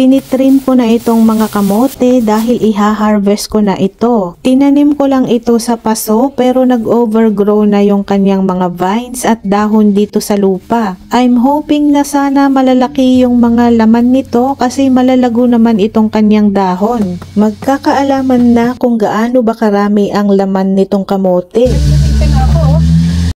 tinitrim ko na itong mga kamote dahil iha-harvest ko na ito. Tinanim ko lang ito sa paso pero nag-overgrow na yung kanyang mga vines at dahon dito sa lupa. I'm hoping na sana malalaki yung mga laman nito kasi malalago naman itong kanyang dahon. Magkakaalaman na kung gaano ba karami ang laman nitong kamote.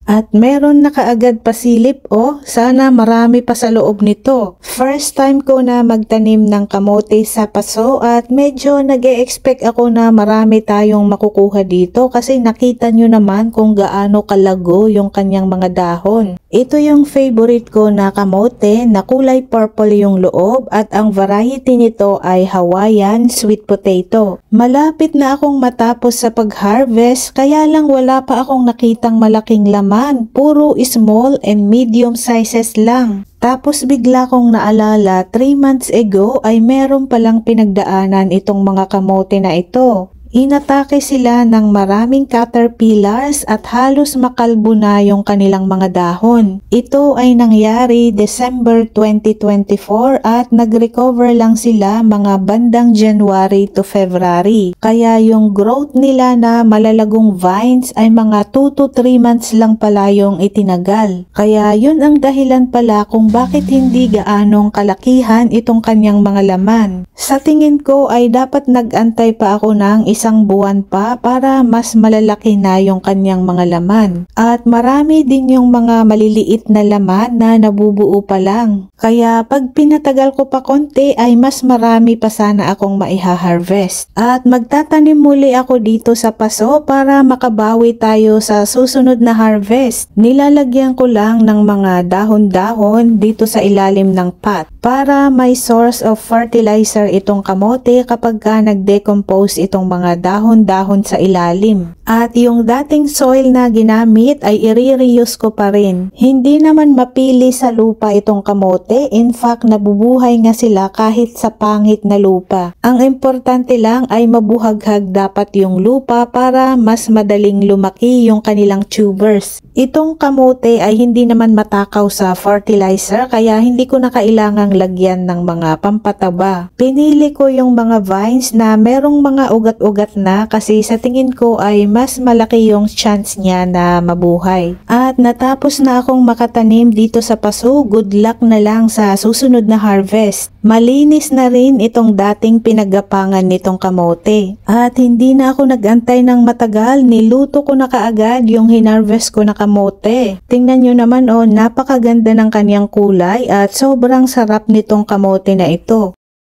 At meron na kaagad pasilip sana marami pa sa loob nito. First time ko na magtanim ng kamote sa paso at medyo nag-e-expect ako na marami tayong makukuha dito kasi nakita nyo naman kung gaano kalago yung kanyang mga dahon. Ito yung favorite ko na kamote na kulay purple yung loob at ang variety nito ay Hawaiian sweet potato. Malapit na akong matapos sa pag-harvest kaya lang wala pa akong nakitang malaking laman. Puro small and medium sizes lang. Tapos bigla kong naalala 3 months ago ay meron palang pinagdaanan itong mga kamote na ito. Inatake sila ng maraming caterpillars at halos makalbo na yung kanilang mga dahon. Ito ay nangyari December 2024 at nag-recover lang sila mga bandang January to February. Kaya yung growth nila na malalagong vines ay mga 2 to 3 months lang pala yung itinagal. Kaya yun ang dahilan pala kung bakit hindi gaanong kalakihan itong kanyang mga laman. Sa tingin ko ay dapat nag-antay pa ako ng isang buwan pa para mas malalaki na yung kanyang mga laman. At marami din yung mga maliliit na laman na nabubuo pa lang. Kaya pag pinatagal ko pa konti ay mas marami pa sana akong maiha-harvest. At magtatanim muli ako dito sa paso para makabawi tayo sa susunod na harvest. Nilalagyan ko lang ng mga dahon-dahon dito sa ilalim ng pot para may source of fertilizer itong kamote kapag nag-decompose itong mga dahon-dahon sa ilalim. At yung dating soil na ginamit ay i-reuse ko pa rin. Hindi naman mapili sa lupa itong kamote, in fact nabubuhay nga sila kahit sa pangit na lupa. Ang importante lang ay mabuhaghag dapat yung lupa para mas madaling lumaki yung kanilang tubers. Itong kamote ay hindi naman matakaw sa fertilizer kaya hindi ko na kailangang lagyan ng mga pampataba. Pinili ko yung mga vines na merong mga ugat-ugat na kasi sa tingin ko ay mas malaki yung chance niya na mabuhay. At natapos na akong makatanim dito sa paso, good luck na lang sa susunod na harvest. Malinis na rin itong dating pinagapangan nitong kamote. At hindi na ako nag-antay ng matagal, niluto ko na kaagad yung hinarvest ko na kamote. Tingnan nyo naman napakaganda ng kanyang kulay at sobrang sarap nitong kamote na ito.